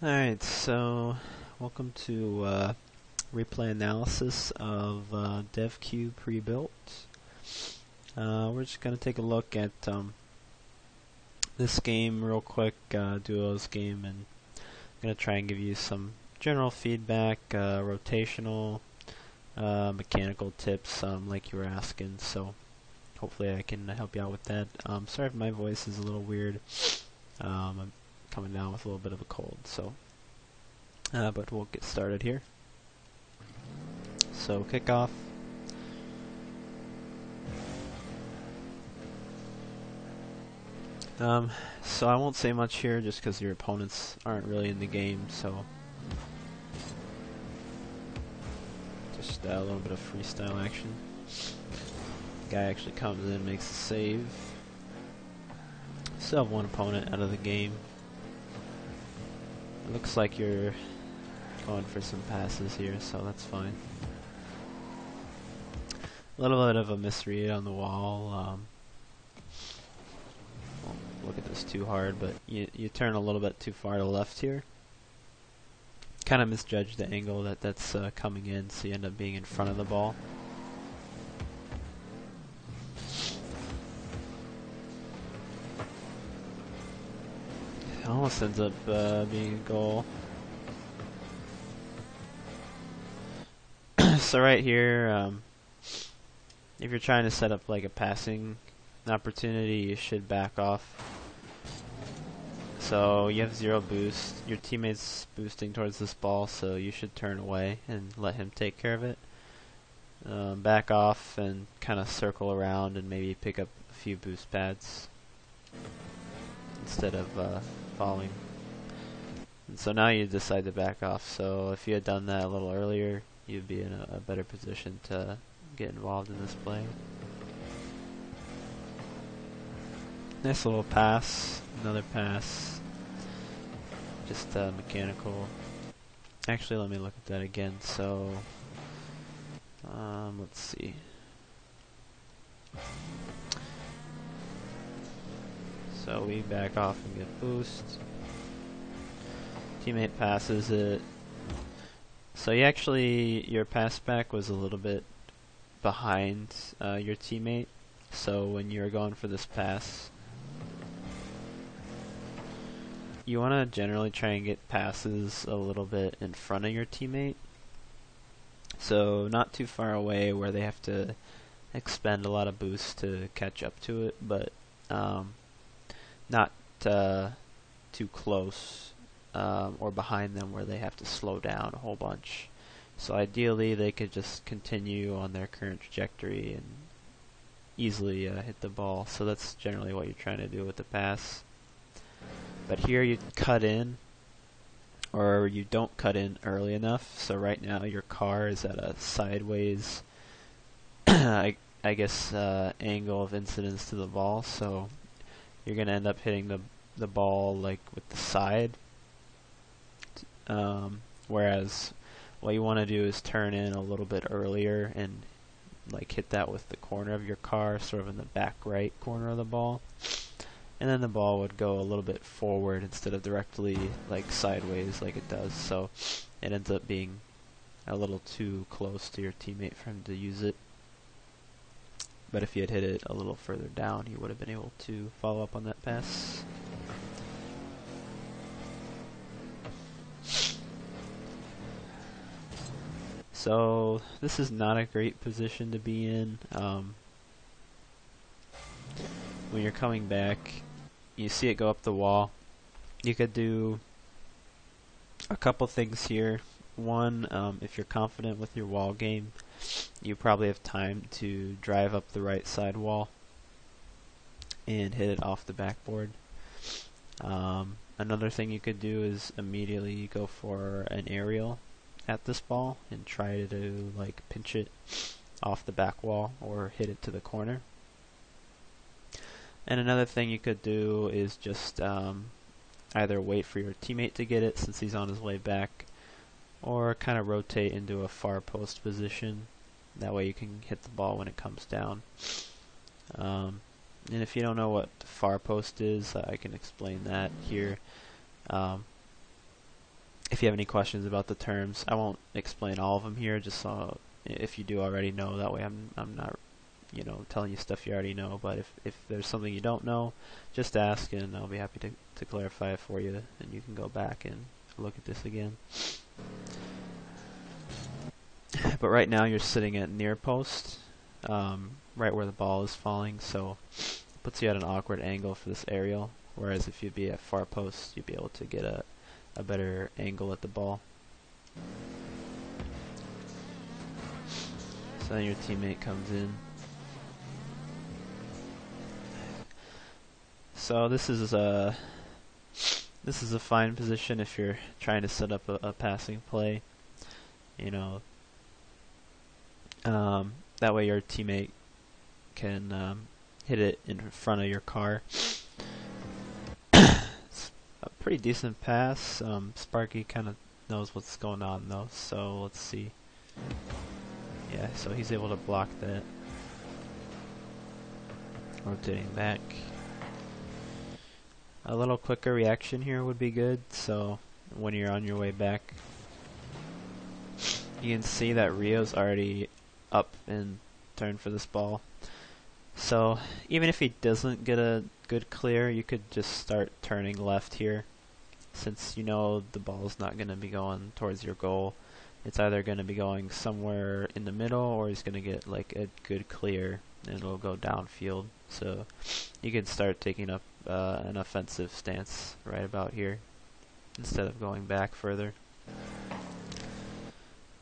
Alright, so welcome to replay analysis of DevQ Prebuilt. We're just going to take a look at this game real quick, duos game, and I'm going to try and give you some general feedback, rotational, mechanical tips like you were asking, so hopefully I can help you out with that. Sorry if my voice is a little weird. I'm coming down with a little bit of a cold, so but we'll get started here. So kickoff. So I won't say much here just because your opponents aren't really in the game, so just a little bit of freestyle action. Guy actually comes in, makes a save. Still have one opponent out of the game. It looks like you're going for some passes here, so that's fine. A little bit of a misread on the wall. Won't look at this too hard, but you turn a little bit too far to the left here. Kind of misjudged the angle that's coming in, so you end up being in front of the ball. It almost ends up being a goal. So right here, if you're trying to set up like a passing opportunity, you should back off. So you have 0 boost. Your teammate's boosting towards this ball, so you should turn away and let him take care of it. Back off and kind of circle around and maybe pick up a few boost pads instead of falling. And so now you decide to back off. So if you had done that a little earlier, you'd be in a better position to get involved in this play. Nice little pass, another pass, just mechanical. Actually, let me look at that again. So, let's see. So we back off and get boost. Teammate passes it. So you actually, your pass back was a little bit behind your teammate. So when you're going for this pass, you want to generally try and get passes a little bit in front of your teammate. So not too far away where they have to expend a lot of boost to catch up to it, but not too close or behind them where they have to slow down a whole bunch. So ideally they could just continue on their current trajectory and easily hit the ball. So that's generally what you're trying to do with the pass. But here you cut in, or you don't cut in early enough. So right now your car is at a sideways I guess angle of incidence to the ball, so you're going to end up hitting the ball like with the side. Whereas what you want to do is turn in a little bit earlier and like hit that with the corner of your car, sort of in the back right corner of the ball. And then the ball would go a little bit forward instead of directly like sideways like it does. So it ends up being a little too close to your teammate for him to use it. But if you had hit it a little further down, he would have been able to follow up on that pass. So this is not a great position to be in. When you're coming back, you see it go up the wall. You could do a couple things here. One, if you're confident with your wall game, you probably have time to drive up the right side wall and hit it off the backboard. Another thing you could do is immediately go for an aerial at this ball and try to like pinch it off the back wall or hit it to the corner. And another thing you could do is just either wait for your teammate to get it since he's on his way back, or kind of rotate into a far post position. That way you can hit the ball when it comes down. And if you don't know what far post is, I can explain that here. if you have any questions about the terms, I won't explain all of them here, just so if you do already know, that way I'm not, you know, telling you stuff you already know. But if there's something you don't know, just ask and I'll be happy to clarify it for you, and you can go back and look at this again. But right now you're sitting at near post, right where the ball is falling, so it puts you at an awkward angle for this aerial, whereas if you'd be at far post, you'd be able to get a better angle at the ball. So then your teammate comes in. So this is a fine position if you're trying to set up a passing play. You know, that way your teammate can hit it in front of your car. It's a pretty decent pass. Sparky kind of knows what's going on though, so let's see. Yeah, so he's able to block that. Rotating back. A little quicker reaction here would be good, so when you're on your way back, you can see that Rio's already up and turned for this ball. So even if he doesn't get a good clear, you could just start turning left here, since you know the ball's not going to be going towards your goal. It's either going to be going somewhere in the middle, or he's going to get like a good clear and it'll go downfield. So you can start taking up an offensive stance right about here instead of going back further.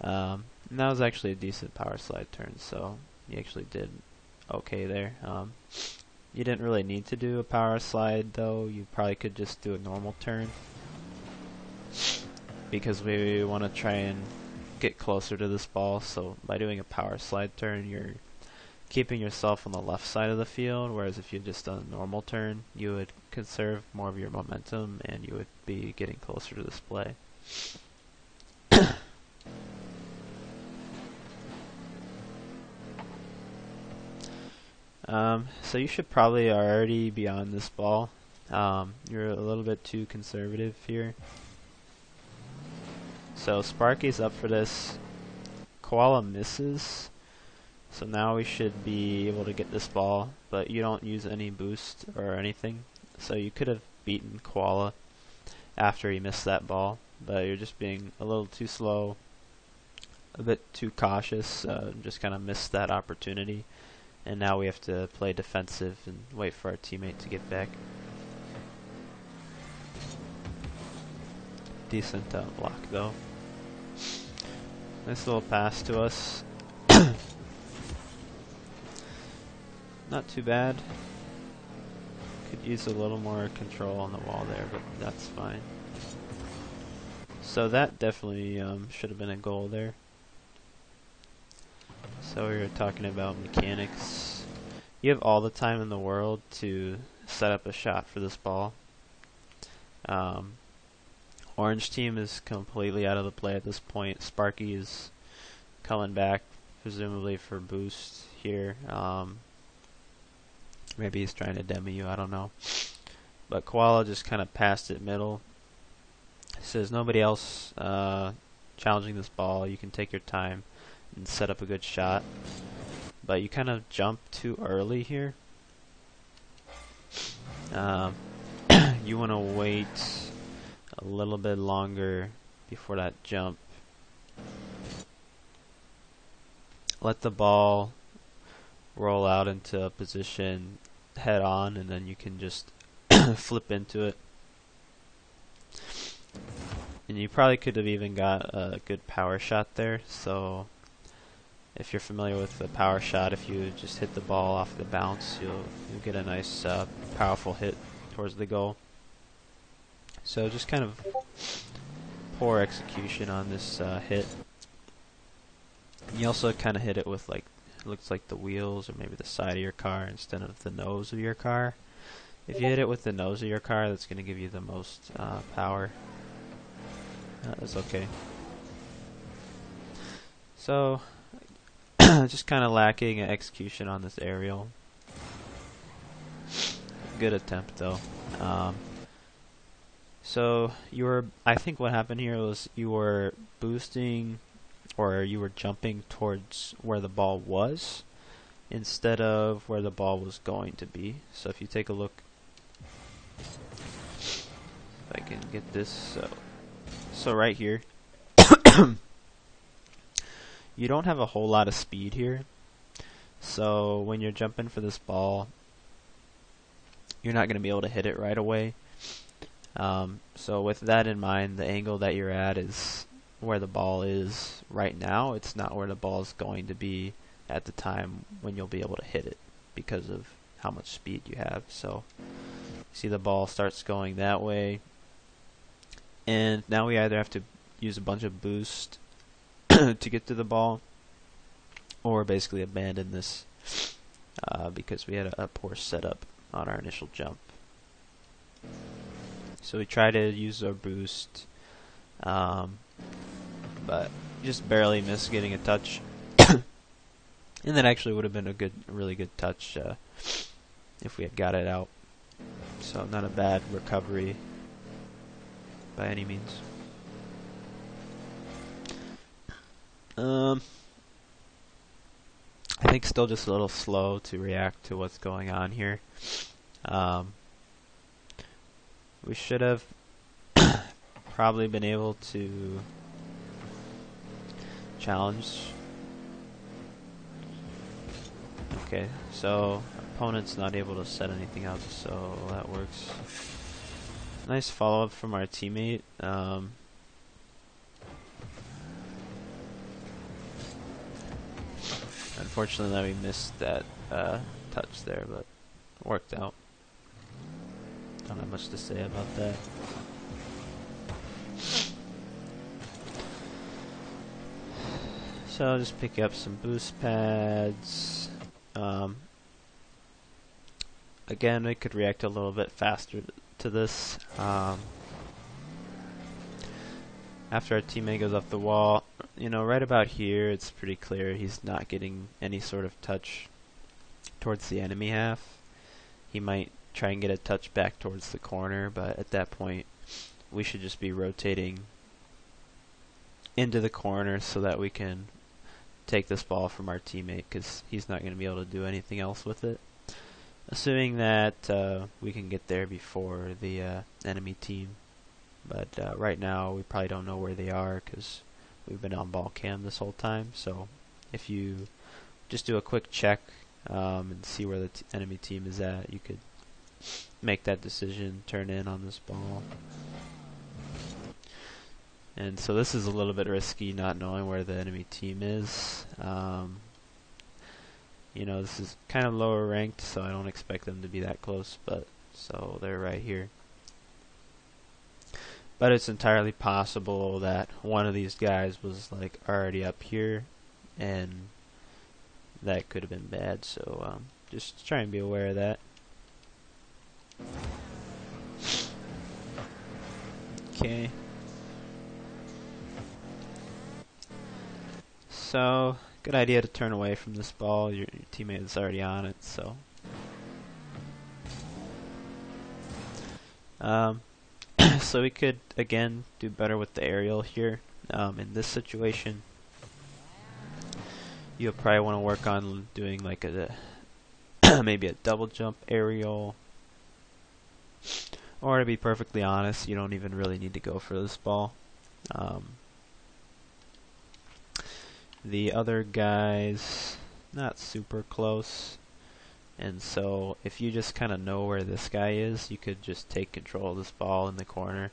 And that was actually a decent power slide turn, so you actually did okay there. You didn't really need to do a power slide though. You probably could just do a normal turn, because we want to try and get closer to this ball. So by doing a power slide turn, you're keeping yourself on the left side of the field, whereas if you just done a normal turn, you would conserve more of your momentum and you would be getting closer to this play. So you should probably already be on this ball. You're a little bit too conservative here. So Sparky's up for this. Koala misses. So now we should be able to get this ball, but you don't use any boost or anything. So you could have beaten Koala after he missed that ball, but you're just being a little too slow, a bit too cautious, just kind of missed that opportunity. And now we have to play defensive and wait for our teammate to get back. Decent block though. Nice little pass to us. Not too bad. Could use a little more control on the wall there, but that's fine. So that definitely should have been a goal there. So we were talking about mechanics. You have all the time in the world to set up a shot for this ball. Orange team is completely out of the play at this point. Sparky is coming back, presumably for boost here. Maybe he's trying to demo you, I don't know. But Koala just kind of passed it middle. He says nobody else challenging this ball. You can take your time and set up a good shot. But you kind of jump too early here. You want to wait a little bit longer before that jump. Let the ball roll out into a position head on, and then you can just flip into it. And you probably could have even got a good power shot there. So if you're familiar with the power shot, if you just hit the ball off the bounce, you'll get a nice powerful hit towards the goal. So just kind of poor execution on this hit. You also kind of hit it with, like, it looks like the wheels or maybe the side of your car instead of the nose of your car. If you hit it with the nose of your car, that's going to give you the most power. That's okay. So just kind of lacking execution on this aerial. Good attempt though. So I think what happened here was you were boosting, or you were jumping towards where the ball was instead of where the ball was going to be. So if you take a look, if I can get this, so right here, you don't have a whole lot of speed here. So when you're jumping for this ball, you're not going to be able to hit it right away. So with that in mind, the angle that you're at is where the ball is right now. It's not where the ball is going to be at the time when you'll be able to hit it because of how much speed you have. So see, the ball starts going that way, and now we either have to use a bunch of boost to get to the ball, or basically abandon this because we had a poor setup on our initial jump. So we try to use our boost, but just barely missed getting a touch. And that actually would have been a really good touch if we had got it out. So not a bad recovery by any means. I think still just a little slow to react to what's going on here. We should have probably been able to challenge. Okay, so opponent's not able to set anything up, so that works. Nice follow-up from our teammate. Unfortunately, that we missed that touch there, but it worked out. Don't have much to say about that. So I'll just pick up some boost pads. Again, we could react a little bit faster to this. After our teammate goes off the wall, right about here, it's pretty clear he's not getting any sort of touch towards the enemy half. He might try and get a touch back towards the corner, but at that point, we should just be rotating into the corner so that we can take this ball from our teammate, because he's not going to be able to do anything else with it. Assuming that we can get there before the enemy team. But right now, we probably don't know where they are because we've been on ball cam this whole time. So if you just do a quick check and see where the enemy team is at, you could make that decision, turn in on this ball. And so this is a little bit risky, not knowing where the enemy team is. This is kind of lower ranked, so I don't expect them to be that close, but so they're right here. But it's entirely possible that one of these guys was like already up here, and that could have been bad, so just try and be aware of that. Okay. So, good idea to turn away from this ball. Your teammate is already on it, so. So we could, again, do better with the aerial here. In this situation, you'll probably want to work on doing like maybe a double jump aerial. Or to be perfectly honest, you don't even really need to go for this ball. The other guy's not super close, and so if you just kind of know where this guy is, you could just take control of this ball in the corner,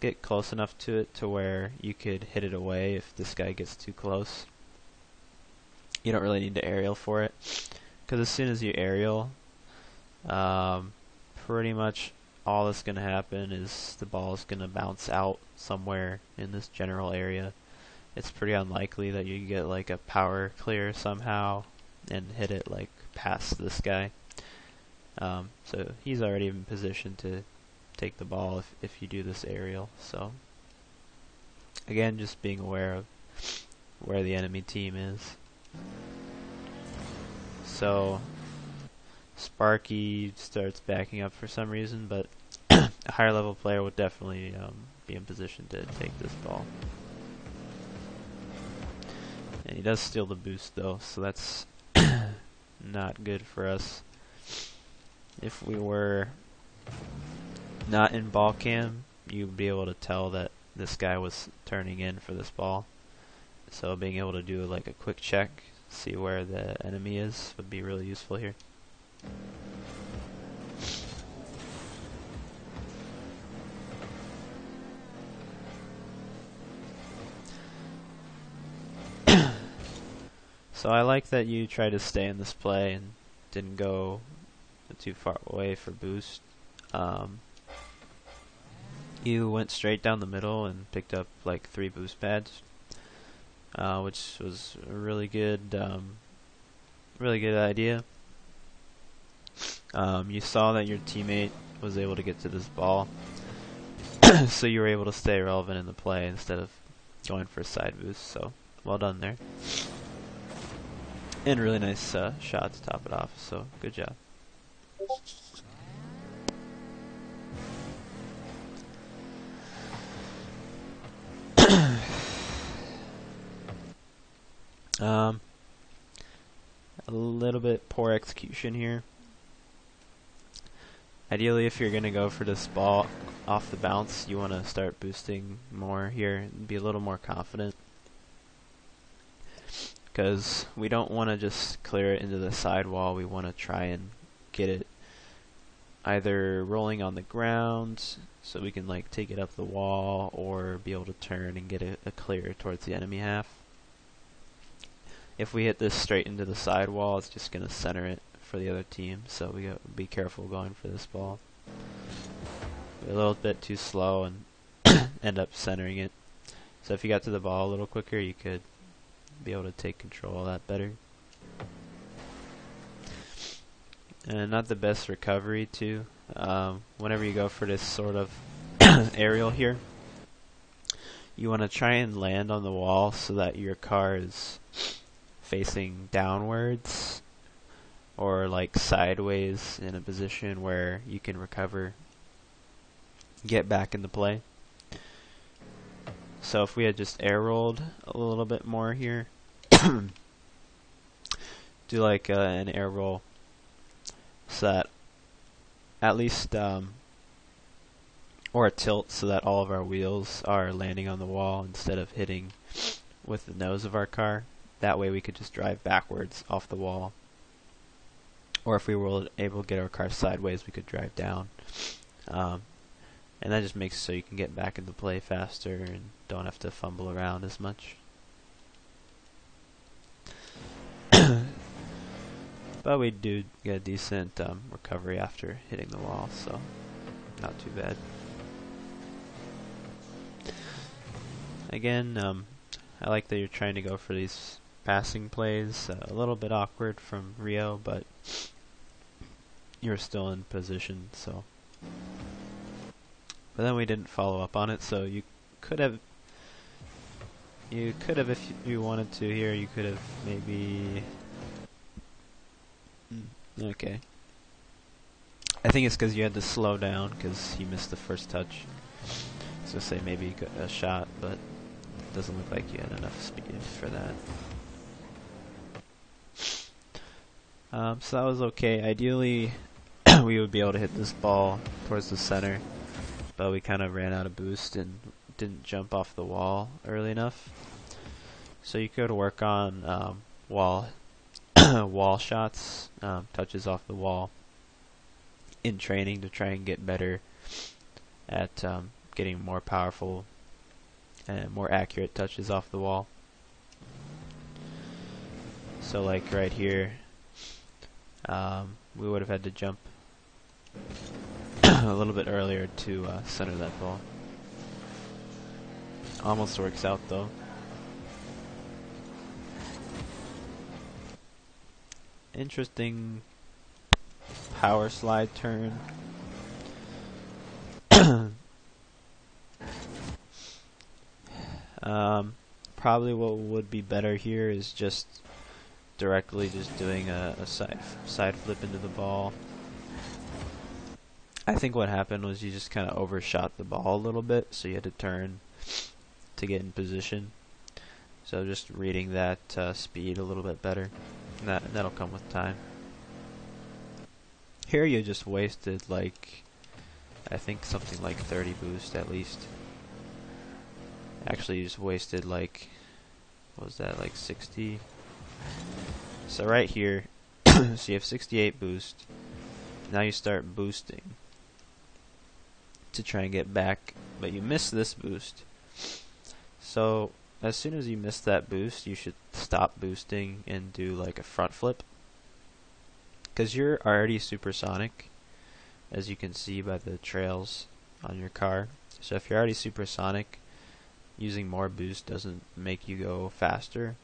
get close enough to it to where you could hit it away if this guy gets too close. You don't really need to aerial for it, because as soon as you aerial, pretty much all that's going to happen is the ball is going to bounce out somewhere in this general area. It's pretty unlikely that you get like a power clear somehow and hit it like past this guy. So he's already in position to take the ball if you do this aerial. So again, just being aware of where the enemy team is. So Sparky starts backing up for some reason, but a higher level player would definitely be in position to take this ball. And he does steal the boost though, so that's not good for us. If we were not in ball cam, you'd be able to tell that this guy was turning in for this ball. So being able to do like a quick check, see where the enemy is, would be really useful here. So I like that you tried to stay in this play and didn't go too far away for boost. You went straight down the middle and picked up like 3 boost pads, which was a really good idea. You saw that your teammate was able to get to this ball, so you were able to stay relevant in the play instead of going for a side boost. So well done there. And really nice shot to top it off, so good job. A little bit poor execution here. Ideally, if you're going to go for this ball off the bounce, you want to start boosting more here and be a little more confident. Because we don't want to just clear it into the sidewall, we want to try and get it either rolling on the ground so we can like take it up the wall, or be able to turn and get a clear towards the enemy half. If we hit this straight into the sidewall, it's just going to center it for the other team, so we got to be careful going for this ball. We're a little bit too slow and end up centering it. So if you got to the ball a little quicker, you could be able to take control of that better. And not the best recovery too. Whenever you go for this sort of aerial here, you want to try and land on the wall so that your car is facing downwards or like sideways in a position where you can recover, get back into play. So if we had just air rolled a little bit more here, do like an air roll so that at least, or a tilt so that all of our wheels are landing on the wall instead of hitting with the nose of our car. That way we could just drive backwards off the wall. Or if we were able to get our car sideways, we could drive down. And that just makes it so you can get back into play faster and don't have to fumble around as much. But we do get a decent recovery after hitting the wall, so not too bad. Again, I like that you're trying to go for these passing plays. A little bit awkward from Rio, but you're still in position, so. But then we didn't follow up on it, so you could have, if you wanted to here, you could have maybe, okay. I think it's because you had to slow down because he missed the first touch. So say maybe you got a shot, but it doesn't look like you had enough speed for that. So that was okay. Ideally, we would be able to hit this ball towards the center, but we kind of ran out of boost and didn't jump off the wall early enough. So you could work on wall shots, touches off the wall in training to try and get better at getting more powerful and more accurate touches off the wall. So like right here, we would have had to jump a little bit earlier to center that ball. Almost works out though. Interesting power slide turn. Probably what would be better here is just directly just doing a side flip into the ball. I think what happened was you just kind of overshot the ball a little bit, so you had to turn to get in position. So just reading that speed a little bit better, and that'll come with time. Here you just wasted like, I think something like 30 boost at least. Actually, you just wasted like, what was that, like 60? So right here, so you have 68 boost. Now you start boosting to try and get back, but you miss this boost. So as soon as you miss that boost, you should stop boosting and do like a front flip, because you're already supersonic, as you can see by the trails on your car. So if you're already supersonic, using more boost doesn't make you go faster.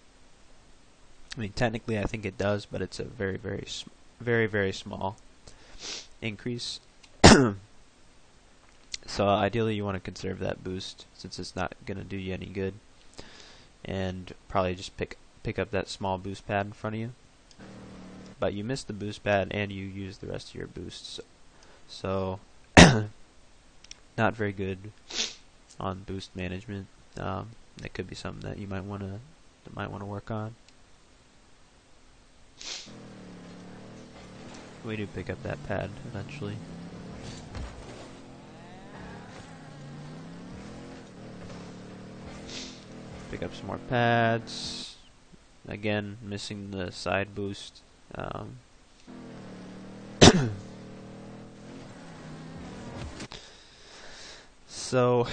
I mean, technically I think it does, but it's a very, very small increase. So ideally you want to conserve that boost, since it's not going to do you any good, and probably just pick up that small boost pad in front of you. But you missed the boost pad and you used the rest of your boosts, so not very good on boost management. That could be something that you might want to work on. We do pick up that pad eventually. Pick up some more pads. Again, missing the side boost. So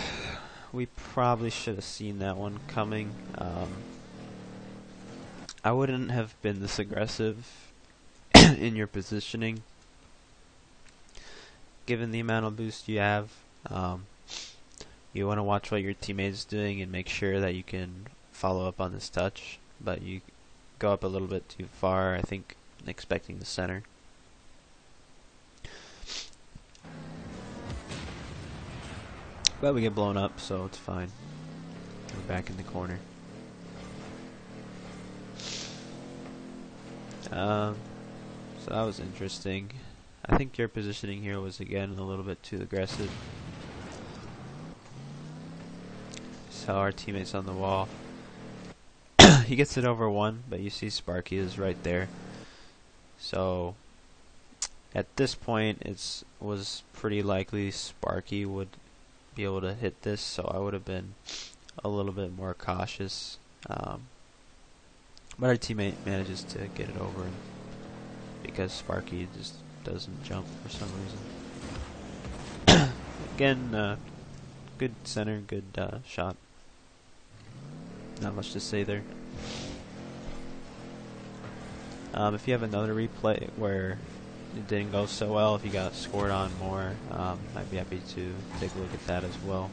we probably should have seen that one coming. I wouldn't have been this aggressive in your positioning, given the amount of boost you have. You want to watch what your teammate's doing and make sure that you can follow up on this touch, but you go up a little bit too far, I think, expecting the center. But we get blown up, so it's fine. We're back in the corner. So that was interesting. I think your positioning here was again a little bit too aggressive. So our teammate's on the wall. He gets it over one, but you see Sparky is right there. So at this point, it was pretty likely Sparky would be able to hit this, so I would have been a little bit more cautious. But our teammate manages to get it over, because Sparky just doesn't jump for some reason. Again, good center, good shot. Not much to say there. If you have another replay where it didn't go so well, if you got scored on more, I'd be happy to take a look at that as well.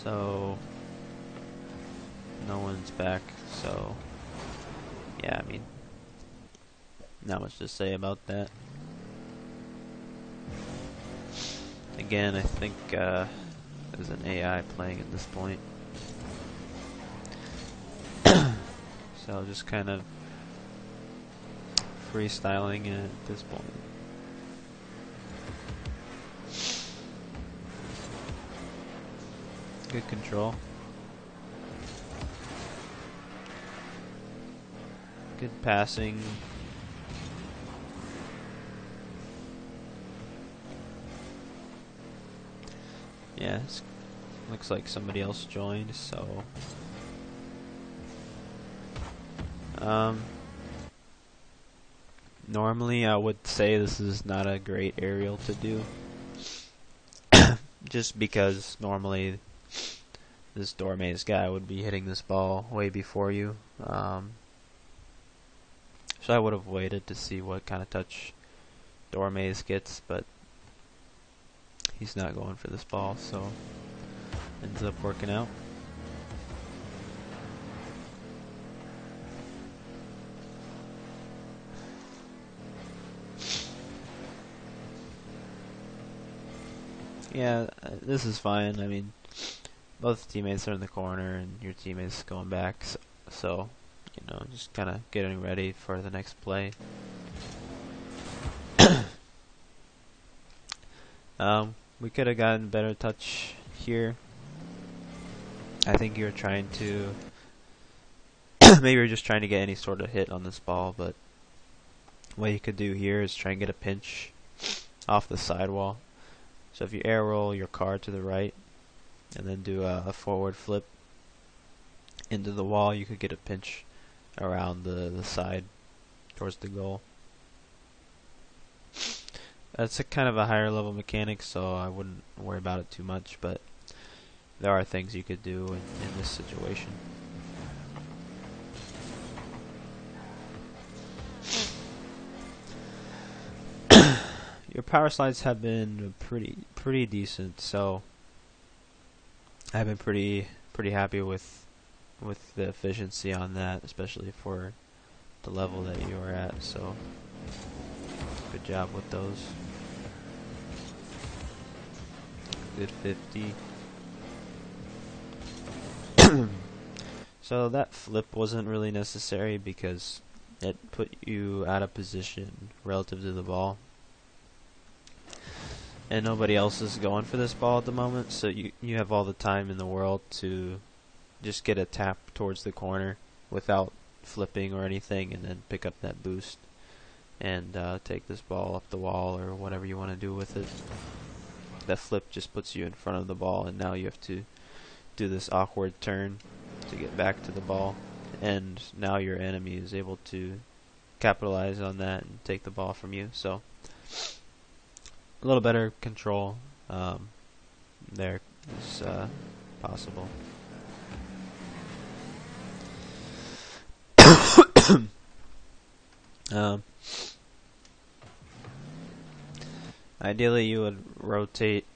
So no one's back, so yeah, I mean, not much to say about that. Again, I think there's an AI playing at this point. So just kind of freestyling it at this point. Good control. Good passing. Yeah, looks like somebody else joined, so normally I would say this is not a great aerial to do, just because normally this door maze guy would be hitting this ball way before you. So I would have waited to see what kind of touch door maze gets, but he's not going for this ball, so ends up working out. Yeah, this is fine. I mean, both teammates are in the corner and your teammate's going back, so just kind of getting ready for the next play. We could have gotten better touch here. I think you're trying to maybe you're just trying to get any sort of hit on this ball, but what you could do here is try and get a pinch off the sidewall. So if you air roll your car to the right and then do a forward flip into the wall, you could get a pinch around the side towards the goal. That's a kind of a higher level mechanic, so I wouldn't worry about it too much, but there are things you could do in this situation. Your power slides have been pretty decent, so I've been pretty happy with the efficiency on that, especially for the level that you are at. So good job with those. Good 50. So that flip wasn't really necessary because it put you out of position relative to the ball. And nobody else is going for this ball at the moment, so you have all the time in the world to just get a tap towards the corner without flipping or anything, and then pick up that boost and take this ball up the wall or whatever you want to do with it. That flip just puts you in front of the ball, and now you have to do this awkward turn to get back to the ball, and now your enemy is able to capitalize on that and take the ball from you. So a little better control there is possible. Ideally, you would rotate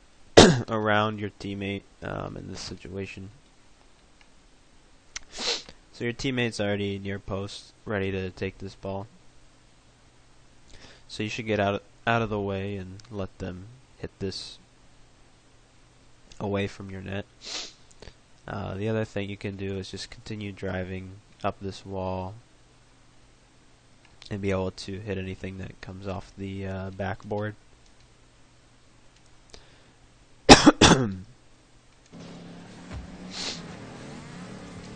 around your teammate in this situation. So your teammate's already near post, ready to take this ball. So you should get out of the way and let them hit this away from your net. The other thing you can do is just continue driving up this wall and be able to hit anything that comes off the backboard.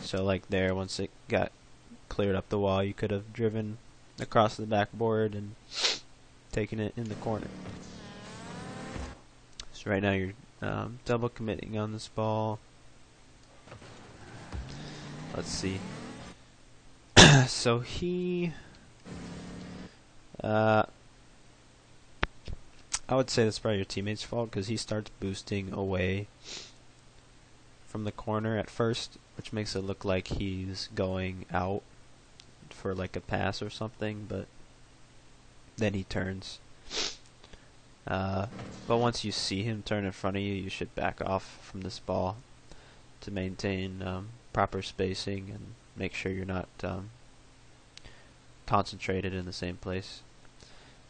So like there, once it got cleared up the wall, you could have driven across the backboard and taken it in the corner. So right now you're double committing on this ball. Let's see. So he I would say that's probably your teammate's fault, because he starts boosting away from the corner at first, which makes it look like he's going out for like a pass or something, but then he turns. But once you see him turn in front of you, you should back off from this ball to maintain proper spacing and make sure you're not concentrated in the same place.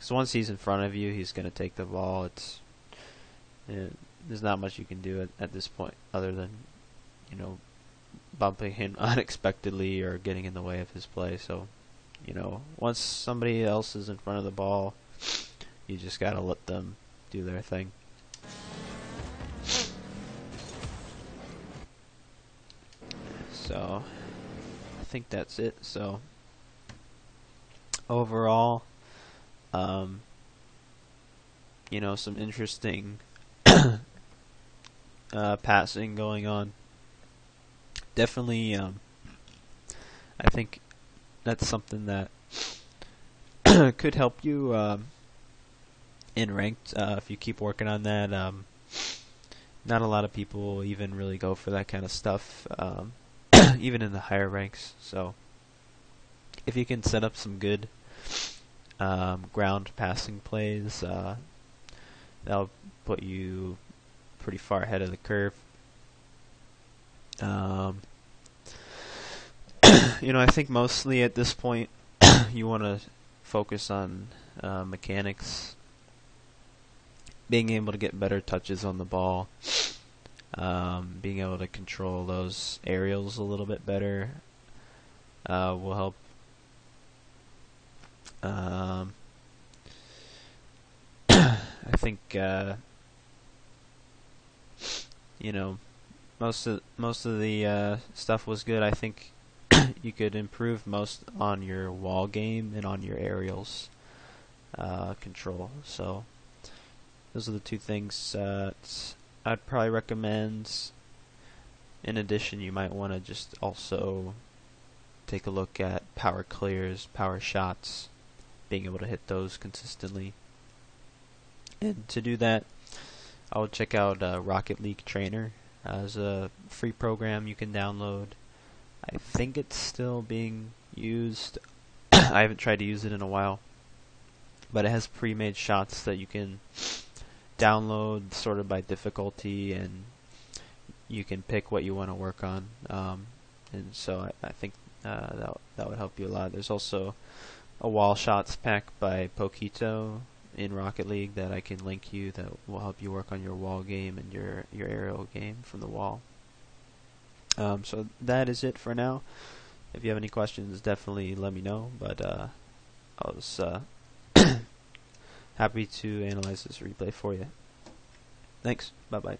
So once he's in front of you, he's going to take the ball. There's not much you can do at this point other than, bumping him unexpectedly or getting in the way of his play. So, once somebody else is in front of the ball, you just got to let them do their thing. So, I think that's it. So, overall, some interesting passing going on. Definitely, I think that's something that could help you in ranked if you keep working on that. Not a lot of people even really go for that kind of stuff, even in the higher ranks. So if you can set up some good ground passing plays, that'll put you pretty far ahead of the curve. I think mostly at this point you want to focus on mechanics, being able to get better touches on the ball, being able to control those aerials a little bit better, will help. Um, I think you know most of the stuff was good. I think you could improve most on your wall game and on your aerials control. So those are the two things I'd probably recommend. In addition, you might want to just also take a look at power clears, power shots, being able to hit those consistently. And to do that, I would check out Rocket League Trainer as a free program you can download. I think it's still being used. I haven't tried to use it in a while, but it has pre-made shots that you can download sorted by difficulty, and you can pick what you want to work on. And so I think that would help you a lot. There's also a wall shots pack by Pokito in Rocket League that I can link you that will help you work on your wall game and your aerial game from the wall. So that is it for now. If you have any questions, definitely let me know. But I was happy to analyze this replay for you. Thanks. Bye-bye.